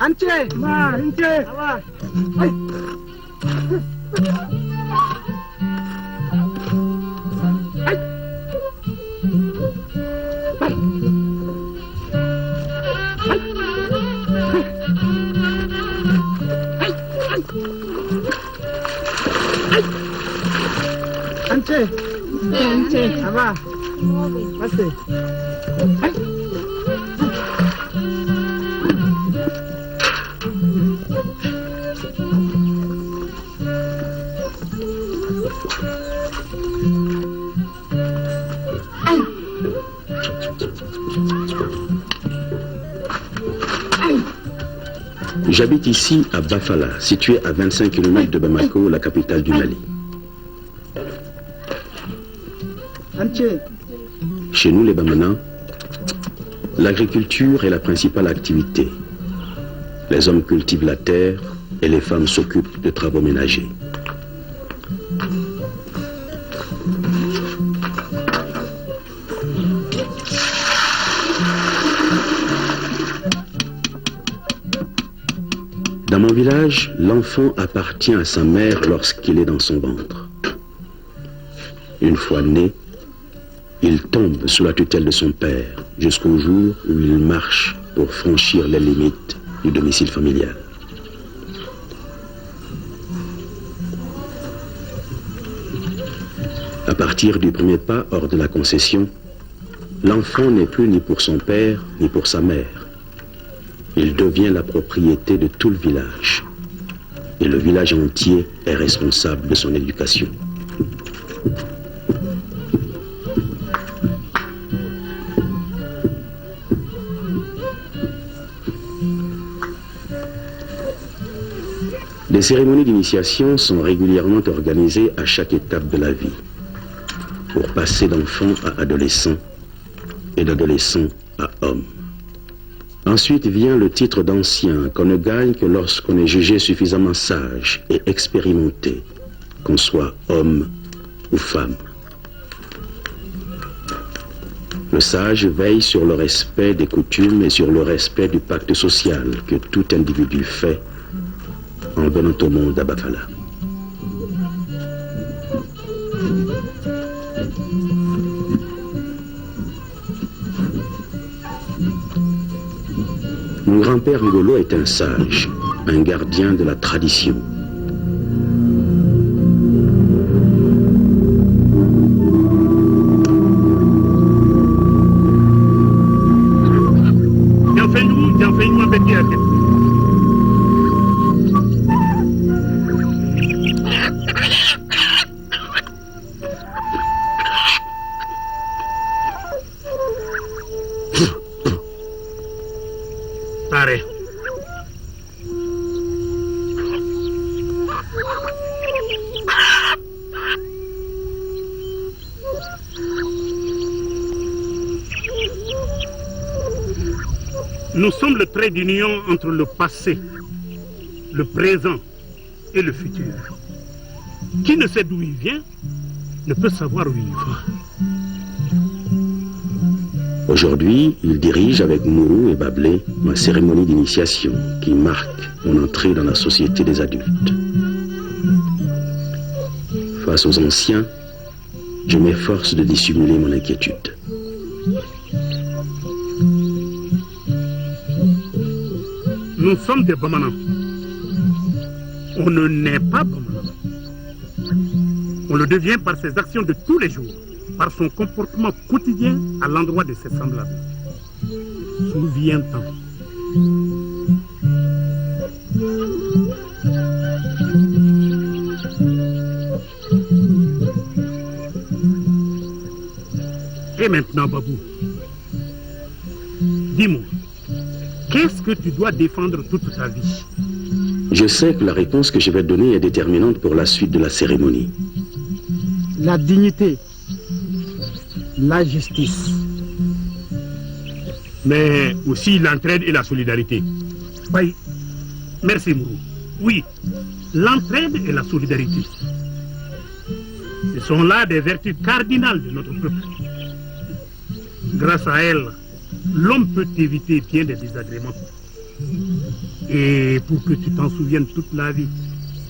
Anche, ma, Anche, va. Ay. Ay. Anche, Anche, va. Basta. Ay. J'habite ici à Bafala, situé à 25 km de Bamako, la capitale du Mali. Chez nous, les Bamana, l'agriculture est la principale activité. Les hommes cultivent la terre et les femmes s'occupent de travaux ménagers. Dans mon village, l'enfant appartient à sa mère lorsqu'il est dans son ventre. Une fois né, il tombe sous la tutelle de son père jusqu'au jour où il marche pour franchir les limites du domicile familial. À partir du premier pas hors de la concession, l'enfant n'est plus ni pour son père ni pour sa mère. Il devient la propriété de tout le village. Et le village entier est responsable de son éducation. Des cérémonies d'initiation sont régulièrement organisées à chaque étape de la vie, pour passer d'enfant à adolescent et d'adolescent à homme. Ensuite vient le titre d'ancien qu'on ne gagne que lorsqu'on est jugé suffisamment sage et expérimenté, qu'on soit homme ou femme. Le sage veille sur le respect des coutumes et sur le respect du pacte social que tout individu fait en venant au monde à Bafala. Mon grand-père Ngolo est un sage, un gardien de la tradition. Nous sommes le trait d'union entre le passé, le présent et le futur. Qui ne sait d'où il vient ne peut savoir où il va. Aujourd'hui, il dirige avec Mourou et Bablé ma cérémonie d'initiation qui marque mon entrée dans la société des adultes. Face aux anciens, je m'efforce de dissimuler mon inquiétude. Nous sommes des Bamana. On ne naît pas Bamana. On le devient par ses actions de tous les jours, par son comportement quotidien à l'endroit de ses semblables. Souviens-t'en. Et maintenant, Babou, dis-moi, qu'est-ce que tu dois défendre toute ta vie? Je sais que la réponse que je vais donner est déterminante pour la suite de la cérémonie. La dignité, la justice. Mais aussi l'entraide et la solidarité. Oui, merci Mourou. Oui, l'entraide et la solidarité. Ce sont là des vertus cardinales de notre peuple. Grâce à elles, l'homme peut éviter bien des désagréments. Et pour que tu t'en souviennes toute la vie,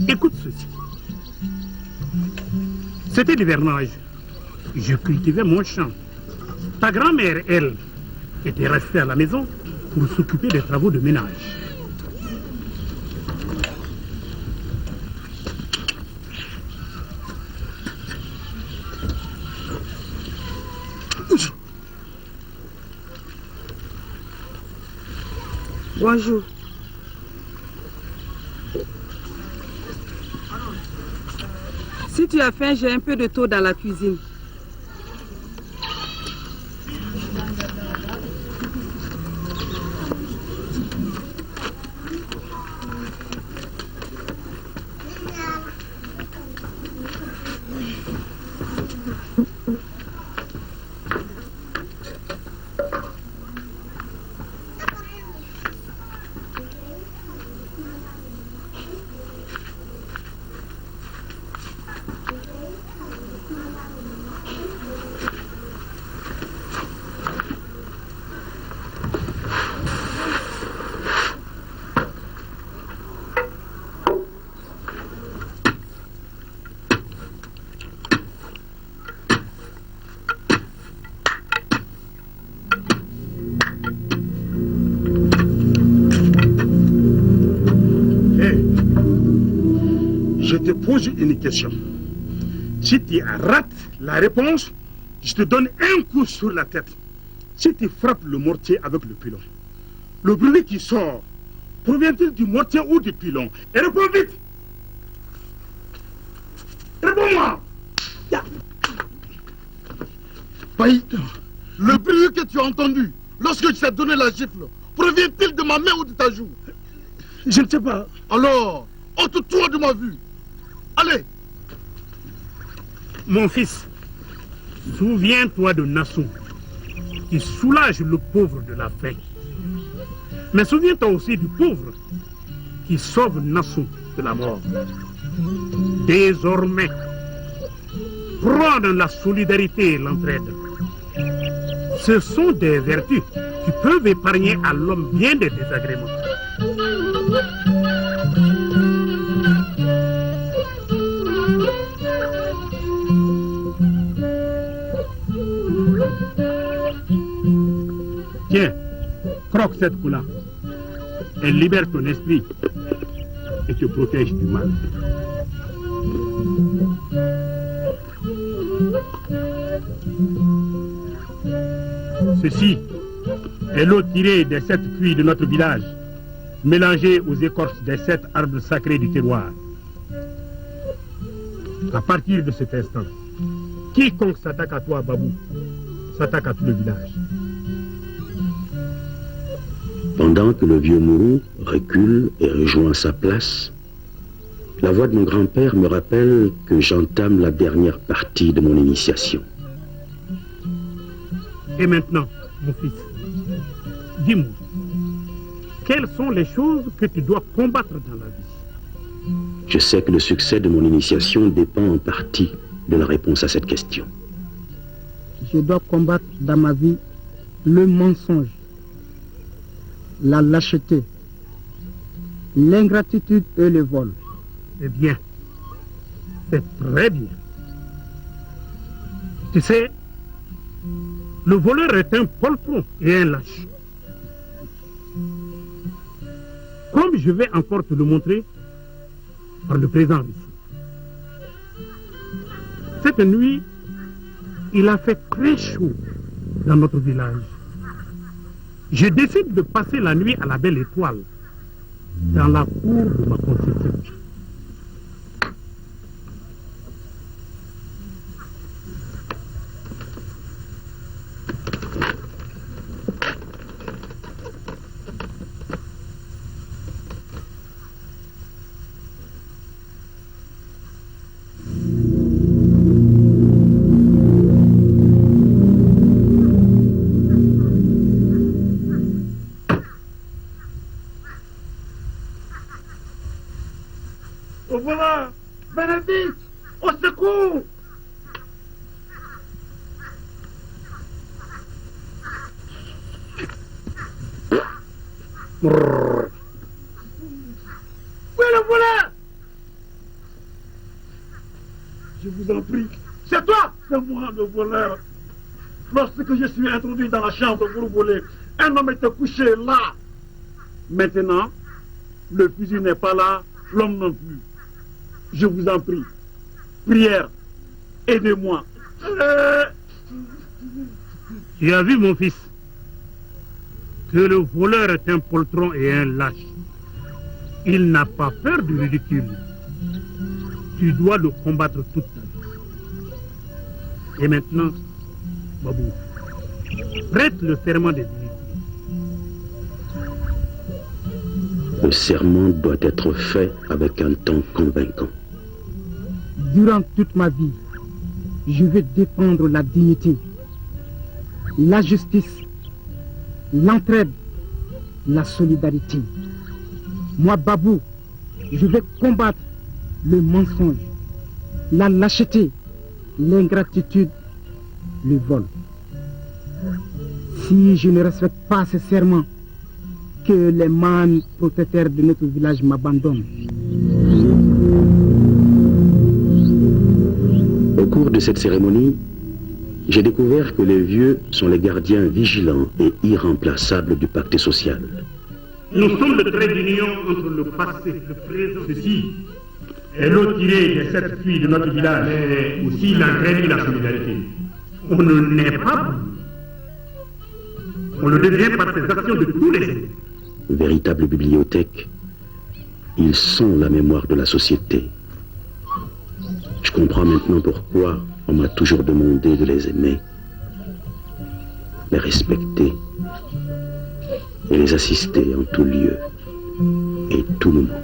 écoute ceci. C'était l'hivernage. Je cultivais mon champ. Ta grand-mère, elle, était restée à la maison pour s'occuper des travaux de ménage. Bonjour. Si tu as faim, j'ai un peu de thau dans la cuisine. Je te pose une question. Si tu rates la réponse, je te donne un coup sur la tête. Si tu frappes le mortier avec le pilon, le bruit qui sort, provient-il du mortier ou du pilon? Et réponds vite! Réponds-moi! Baï, le bruit que tu as entendu lorsque je t'ai donné la gifle, provient-il de ma main ou de ta joue? Je ne sais pas. Alors, ôte-toi de ma vue. Allez! Mon fils, souviens-toi de Nassau, qui soulage le pauvre de la faim. Mais souviens-toi aussi du pauvre qui sauve Nassau de la mort. Désormais, prône la solidarité et l'entraide. Ce sont des vertus qui peuvent épargner à l'homme bien des désagréments. Tiens, croque cette coup-là. Elle libère ton esprit et te protège du mal. Ceci est l'eau tirée des 7 puits de notre village, mélangée aux écorces des 7 arbres sacrés du terroir. À partir de cet instant, quiconque s'attaque à toi, Babou, s'attaque à tout le village. Pendant que le vieux Mourou recule et rejoint sa place, la voix de mon grand-père me rappelle que j'entame la dernière partie de mon initiation. Et maintenant, mon fils, dis-moi, quelles sont les choses que tu dois combattre dans la vie? Je sais que le succès de mon initiation dépend en partie de la réponse à cette question. Je dois combattre dans ma vie le mensonge, la lâcheté, l'ingratitude et le vol. Eh bien, c'est très bien. Tu sais, le voleur est un poltron et un lâche. Comme je vais encore te le montrer par le présent ici. Cette nuit, il a fait très chaud dans notre village. Je décide de passer la nuit à la belle étoile, dans la cour de ma construction. Au voilà! Bénédicte! Au secours! vous en prie. C'est toi! C'est moi le voleur. Lorsque je suis introduit dans la chambre pour voler, un homme était couché là. Maintenant, le fusil n'est pas là, l'homme non plus. Je vous en prie. Prière, aidez-moi. Tu as vu, mon fils, que le voleur est un poltron et un lâche. Il n'a pas peur du ridicule. Tu dois le combattre toute ta vie. Et maintenant, Babou, prête le serment des dignitaires. Le serment doit être fait avec un ton convaincant. Durant toute ma vie, je vais défendre la dignité, la justice, l'entraide, la solidarité. Moi, Babou, je vais combattre le mensonge, la lâcheté, l'ingratitude, le vol. Si je ne respecte pas ce serment, que les mânes protecteurs de notre village m'abandonnent. Au cours de cette cérémonie, j'ai découvert que les vieux sont les gardiens vigilants et irremplaçables du pacte social. Nous sommes le trait d'union entre le passé et le présent. Ceci est l'eau tirée des 7 puits de notre village, mais aussi l'entraide et la solidarité. On ne naît pas, on le devient par ses actions de tous les jours. Véritable bibliothèque, ils sont la mémoire de la société. Je comprends maintenant pourquoi on m'a toujours demandé de les aimer, les respecter et les assister en tout lieu et tout moment.